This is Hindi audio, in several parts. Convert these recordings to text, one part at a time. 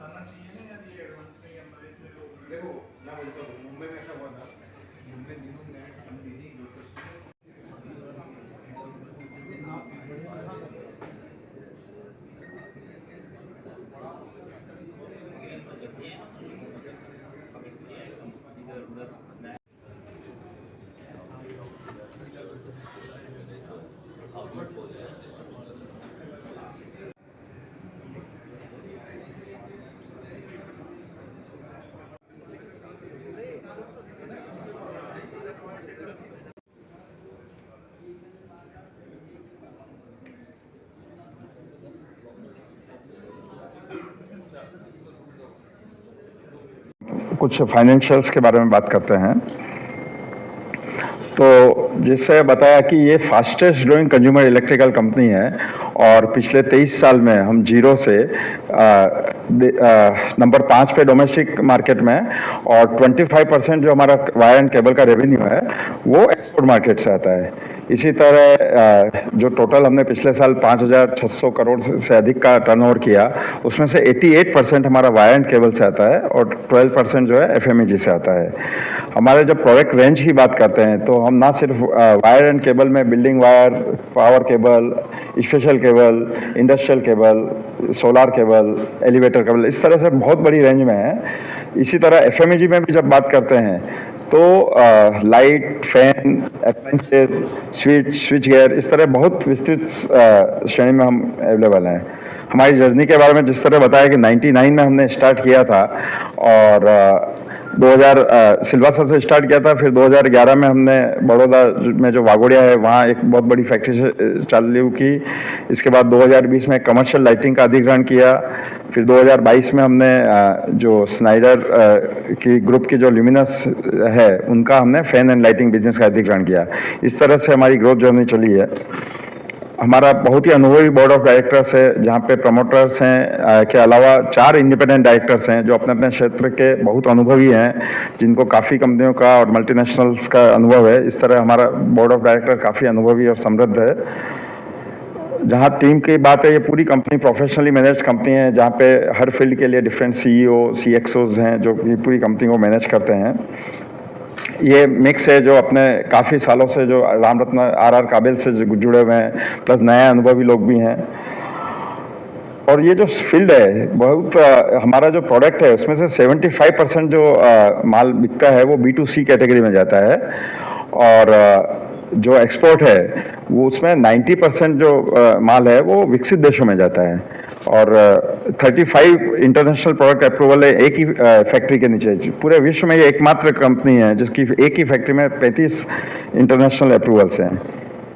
बताना चाहिए ना यार, ये एडवांस में देखो मैं बोलता हूँ मुंबई में ऐसा हुआ था, मुंबई दिनों में हम दीदी कुछ फाइनेंशियल्स के बारे में बात करते हैं। तो जिससे बताया कि ये fastest growing consumer electrical company है और पिछले 23 साल में हम जीरो से नंबर 5 पे डोमेस्टिक मार्केट में और 25% जो हमारा वायर एंड केबल का रेवेन्यू है वो एक्सपोर्ट मार्केट से आता है। इसी तरह जो टोटल हमने पिछले साल 5,600 करोड़ से अधिक का टर्नओवर किया, उसमें से 88% हमारा वायर एंड केबल से आता है और 12% जो है एफएमईजी से आता है। हमारे जब प्रोडक्ट रेंज की बात करते हैं तो हम ना सिर्फ वायर एंड केबल में building wire, power cable, special cable, industrial cable, solar cable, elevator cable, इस तरह से बहुत बड़ी रेंज में है। इसी तरह एफएमईजी में भी जब बात करते हैं तो light, fan, appliances, switch gear, इस तरह बहुत विस्तृत श्रेणी में हम अवेलेबल हैं। हमारी जर्नी के बारे में जिस तरह बताया कि 99 में हमने स्टार्ट किया था और 2000 सिलवासा से स्टार्ट किया था, फिर 2011 में हमने बड़ौदा में जो वागोड़िया है वहाँ एक बहुत बड़ी फैक्ट्री चालू की। इसके बाद 2020 में कमर्शियल लाइटिंग का अधिग्रहण किया। फिर 2022 में हमने जो स्नाइडर की ग्रुप की जो ल्यूमिनस है उनका हमने फैन एंड लाइटिंग बिजनेस का अधिग्रहण किया। इस तरह से हमारी ग्रोथ जर्नी चली है। हमारा बहुत ही अनुभवी बोर्ड ऑफ डायरेक्टर्स है, जहाँ पे प्रमोटर्स हैं के अलावा 4 इंडिपेंडेंट डायरेक्टर्स हैं जो अपने अपने क्षेत्र के बहुत अनुभवी हैं, जिनको काफ़ी कंपनियों का और मल्टीनेशनल्स का अनुभव है। इस तरह हमारा बोर्ड ऑफ डायरेक्टर काफ़ी अनुभवी और समृद्ध है। जहाँ टीम की बात है, ये पूरी कंपनी प्रोफेशनली मैनेज कंपनी है, जहाँ पे हर फील्ड के लिए डिफरेंट CEO, CXOs हैं जो पूरी कंपनी को मैनेज करते हैं। ये मिक्स है जो अपने काफ़ी सालों से जो राम रत्न RR काबिल से जुड़े हुए हैं, प्लस नए अनुभवी लोग भी हैं। और ये जो फील्ड है बहुत हमारा जो प्रोडक्ट है उसमें से 75% जो माल बिकता है वो B2C कैटेगरी में जाता है और जो एक्सपोर्ट है वो उसमें 90% जो माल है वो विकसित देशों में जाता है और 35 इंटरनेशनल प्रोडक्ट अप्रूवल है एक ही फैक्ट्री के नीचे। पूरे विश्व में ये एकमात्र कंपनी है जिसकी एक ही फैक्ट्री में 35 इंटरनेशनल अप्रूवल्स हैं।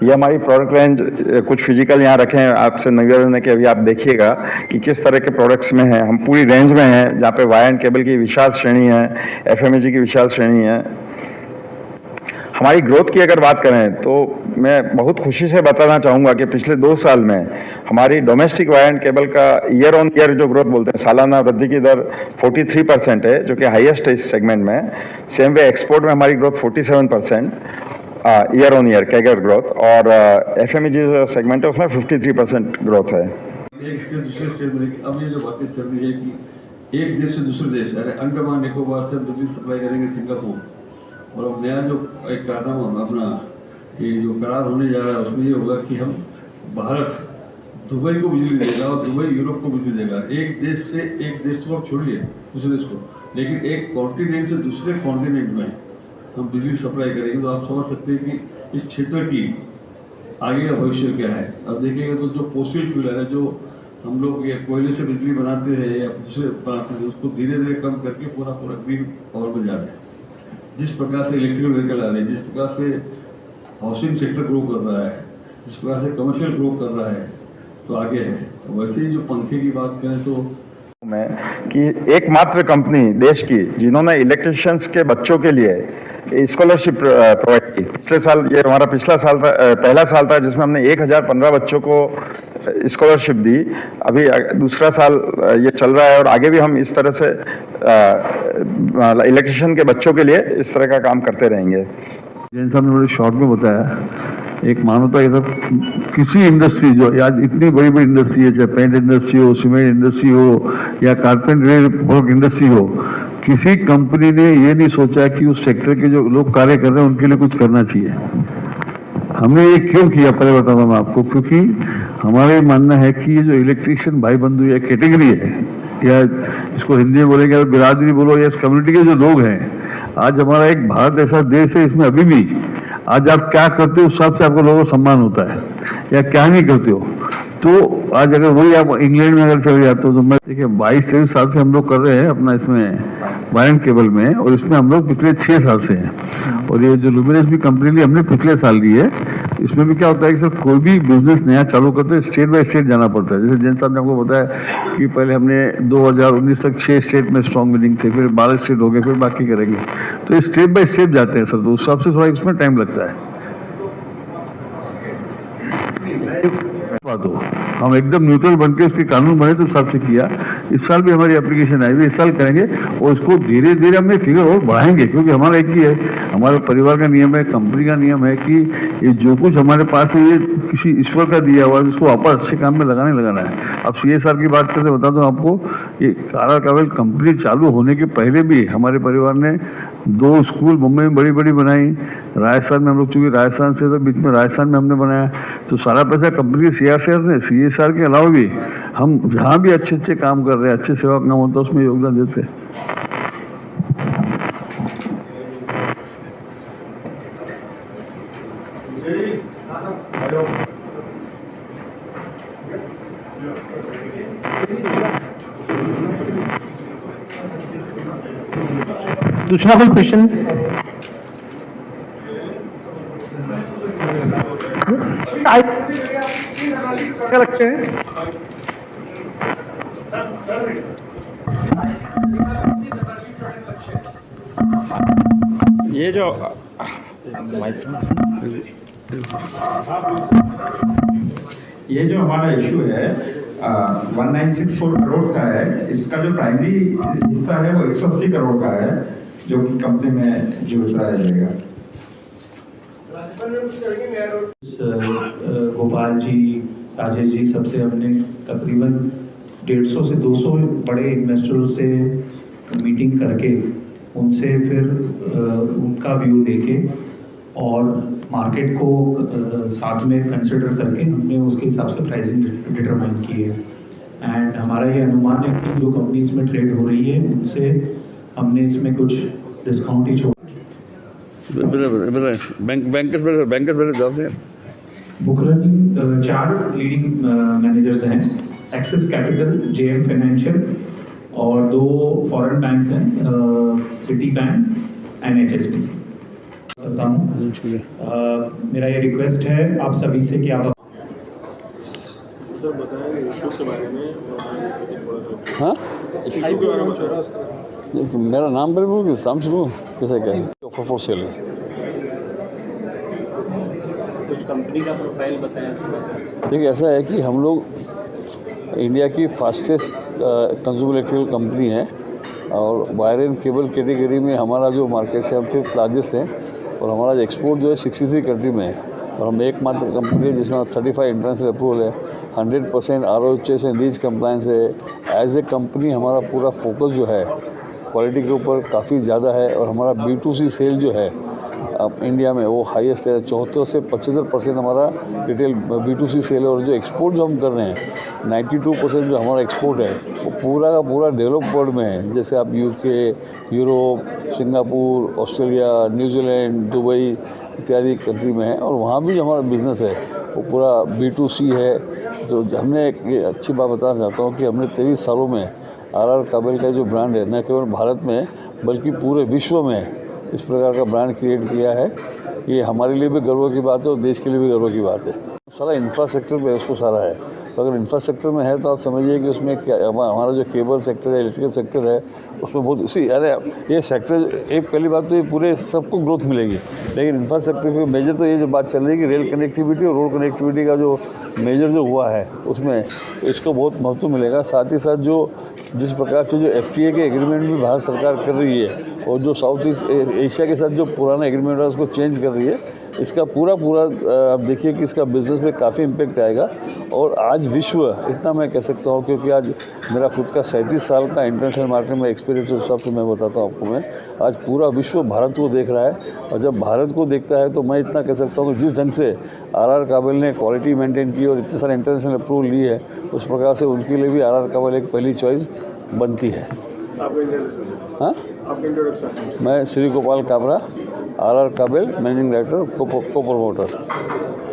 ये हमारी प्रोडक्ट रेंज कुछ फिजिकल यहाँ रखे हैं, आपसे निवेदन है कि अभी आप देखिएगा कि किस तरह के प्रोडक्ट्स में हैं। हम पूरी रेंज में हैं जहाँ पे वायर एंड केबल की विशाल श्रेणी है, एफएमईजी की विशाल श्रेणी है। हमारी ग्रोथ की अगर बात करें तो मैं बहुत खुशी से बताना चाहूँगा कि पिछले 2 साल में हमारी डोमेस्टिक वायर एंड केबल का ईयर ऑन ईयर जो ग्रोथ बोलते हैं, सालाना वृद्धि की दर 43% है, जो कि हाईएस्ट है इस सेगमेंट में। सेम वे एक्सपोर्ट में हमारी growth 47% year on year CAGR growth और एफएमईजी जो सेगमेंट है उसमें 53% ग्रोथ है। एक से दूसरे स्टेट में अब ये जो बातें चल रही है कि एक देश से दूसरे देश, अरे अंडमान निकोबार से बिजली सप्लाई करेंगे सिंगापुर, और अब नया जो एक कारनामा अपना ये जो करार होने जा रहा है उसमें ये होगा कि हम भारत दुबई को बिजली देगा और दुबई यूरोप को बिजली देगा। एक देश को आप छोड़िए दूसरे देश को, लेकिन एक कॉन्टिनेंट से दूसरे कॉन्टिनेंट में हम बिजली सप्लाई करेंगे। तो आप समझ सकते हैं कि इस क्षेत्र की आगे का भविष्य क्या है। अब देखेंगे तो जो फोसिल फ्यूल है, जो हम लोग ये कोयले से बिजली बनाते हैं या दूसरे बनाते हैं, उसको धीरे धीरे कम करके पूरा पूरा ग्रीन पावर में जा रहे हैं। जिस प्रकार से इलेक्ट्रिकल व्हीकल आ रहे हैं, जिस प्रकार से हाउसिंग सेक्टर ग्रो कर रहा है, जिस प्रकार से कमर्शियल ग्रो कर रहा है, तो आगे है। वैसे ही जो पंखे की बात करें तो में कि एकमात्र कंपनी देश की जिन्होंने इलेक्ट्रिशियंस के बच्चों के लिए स्कॉलरशिप प्रोवाइड की। पिछले साल, ये हमारा पिछला साल था, पहला साल था जिसमें हमने 1015 बच्चों को स्कॉलरशिप दी। अभी दूसरा साल ये चल रहा है और आगे भी हम इस तरह से इलेक्ट्रिशियन के बच्चों के लिए इस तरह का काम करते रहेंगे। जैन साहब ने बड़े शॉर्ट में बताया, एक मानवता की तरफ किसी इंडस्ट्री जो आज इतनी बड़ी बड़ी इंडस्ट्री है, चाहे पेंट इंडस्ट्री हो, सीमेंट इंडस्ट्री हो या कारपेंटरी वर्क इंडस्ट्री हो, किसी कंपनी ने ये नहीं सोचा कि उस सेक्टर के जो लोग कार्य कर रहे हैं उनके लिए कुछ करना चाहिए। हमने ये क्यों किया पहले बताता हूँ आपको, क्योंकि हमारा मानना है कि ये जो इलेक्ट्रीशियन भाई बंधु या कैटेगरी है, या इसको हिंदी में बोलेंगे बिरादरी बोलो, या इस कम्युनिटी के जो लोग हैं, आज हमारा एक भारत ऐसा देश है, इसमें अभी भी आज आप क्या करते हो उस हिसाब से आपको लोगों को सम्मान होता है, या क्या नहीं करते हो। तो आज अगर वही आप इंग्लैंड में अगर चले जाते हो तो मैं देखिए 22-23 साल से हम लोग कर रहे हैं अपना इसमें वायर एंड केबल में, और इसमें हम लोग पिछले 6 साल से हैं। और ये जो लुमिनस भी कंपनी ली हमने पिछले साल ली है। इसमें भी क्या होता है कि सर कोई भी बिजनेस नया चालू करते हैं स्टेट बाय स्टेट जाना पड़ता है। जैसे जैन साहब ने आपको बताया कि पहले हमने 2019 तक 6 स्टेट में स्ट्रॉन्ग मीटिंग थे, फिर 12 स्टेट हो गए, फिर बाकी करेंगे। तो स्टेप बाय स्टेप जाते हैं सर, तो उस हिसाब से थोड़ा इसमें टाइम लगता है। बात हो, हम एकदम न्यूट्रल बन के उसके कानून बने तो हिसाब से किया। इस साल भी हमारी एप्लीकेशन आई हुई, इस साल करेंगे और इसको धीरे धीरे हमने फिगर और बढ़ाएंगे, क्योंकि हमारा एक ही है, हमारे परिवार का नियम है, कंपनी का नियम है कि ये जो कुछ हमारे पास है ये किसी ईश्वर का दिया हुआ है, इसको वापस अच्छे काम में लगाना है। अब CSR की बात करते बता दूं आपको, ये कारा कावेल कंपनी चालू होने के पहले भी हमारे परिवार ने 2 स्कूल मुंबई में बड़ी बड़ी बनाई। राजस्थान में हम लोग, चूंकि राजस्थान से तो बीच में राजस्थान में हमने बनाया, तो सारा पैसा कंपनी के CSR के अलावा भी हम जहाँ भी अच्छे अच्छे काम कर रहे हैं, अच्छे सेवा काम होता है, उसमें योगदान देते हैं। दूसरा कोई क्वेश्चन? क्या लगते हैं? ये जो ये जो हमारा इशू है 1964 करोड़ का है, इसका जो प्राइमरी हिस्सा है वो 180 करोड़ का है, जो कि कंपनी में जुटाया जाएगा। गोपाल जी, राजेश जी, सबसे हमने तकरीबन 150 से 200 बड़े इन्वेस्टरों से मीटिंग करके उनसे फिर उनका व्यू देके और मार्केट को साथ में कंसिडर करके हमने उसके हिसाब से प्राइसिंग डिटरमाइन की है। एंड हमारा ये अनुमान है कि जो कंपनी इसमें ट्रेड हो रही है उनसे हमने इसमें कुछ डिस्काउंट ही छोड़ा। बैंकर्स जवाब दें। बुक रनिंग 4 लीडिंग मैनेजर्स हैं, एक्सिस कैपिटल, JM फाइनेंशियल और 2 फॉरेन बैंक्स हैं, सिटी बैंक एंड HSBC। करता हूँ, मेरा ये रिक्वेस्ट है आप सभी से कि आप हाँ, मेरा नाम पर बोल नाम से बोल कैसे क्या ऑफर फॉर सेल है। कुछ कंपनी का प्रोफाइल बताएं। देखिए ऐसा है कि हम लोग इंडिया की फास्टेस्ट कंज्यूमर इलेक्ट्रिकल कंपनी है, और वायर एंड केबल कैटेगरी में हमारा जो मार्केट है हम 5th लार्जेस्ट हैं, और हमारा एक्सपोर्ट जो है 63 कंट्री में है, और हम एकमात्र कंपनी है जिसमें 35 इंटरनेशनल अप्रूवल है, 100% ROHS एंड रीच कंप्लायंस है। एज ए कंपनी हमारा पूरा फोकस जो है क्वालिटी के ऊपर काफ़ी ज़्यादा है, और हमारा B2C सेल जो है अब इंडिया में वो हाईएस्ट है। 74 से 75% हमारा रिटेल B2C सेल है, और जो एक्सपोर्ट जो हम कर रहे हैं 92% जो हमारा एक्सपोर्ट है वो पूरा का पूरा डेवलप वर्ल्ड में है। जैसे आप UK, Europe, Singapore, Australia, New Zealand, Dubai इत्यादि कंट्री में है, और वहाँ भी जो हमारा बिजनेस है वो पूरा B2C है। तो हमने एक ये अच्छी बात बताना चाहता हूँ कि हमने 23 सालों में RR काबिल का जो ब्रांड है न केवल भारत में बल्कि पूरे विश्व में इस प्रकार का ब्रांड क्रिएट किया है। ये हमारे लिए भी गर्व की बात है और देश के लिए भी गर्व की बात है। सारा इंफ्रास्ट्रक्चर पे उसको सारा है, तो अगर इंफ्रास्ट्रक्चर में है तो आप समझिए कि उसमें क्या हमारा जो केबल सेक्टर है, इलेक्ट्रिकल सेक्टर है, उसमें बहुत इसी अरे ये सेक्टर एक पहली बात तो ये पूरे सबको ग्रोथ मिलेगी, लेकिन इंफ्रास्ट्रक्चर की मेजर तो ये जो बात चल रही है कि रेल कनेक्टिविटी और रोड कनेक्टिविटी का जो मेजर जो हुआ है उसमें इसको बहुत महत्व मिलेगा। साथ ही साथ जो जिस प्रकार से जो FTA के एग्रीमेंट भी भारत सरकार कर रही है और जो साउथ ईस्ट एशिया के साथ जो पुराना एग्रीमेंट है उसको चेंज कर रही है, इसका पूरा आप देखिए कि इसका बिज़नेस में काफ़ी इम्पेक्ट आएगा। और आज विश्व इतना मैं कह सकता हूँ क्योंकि आज मेरा खुद का 37 साल का इंटरनेशनल मार्केट में एक्सपीरियंस उस हिसाब से मैं बताता हूँ आपको। मैं आज पूरा विश्व भारत को देख रहा है और जब भारत को देखता है तो मैं इतना कह सकता हूँ कि जिस ढंग से RR काबिल ने क्वालिटी मेंटेन की और इतने सारे इंटरनेशनल अप्रूवल ली है उस प्रकार से उनके लिए भी RR काबिल एक पहली चॉइस बनती है। हाँ, मैं श्री गोपाल काबरा, RR काबिल मैनेजिंग डायरेक्टर, को प्रमोटर।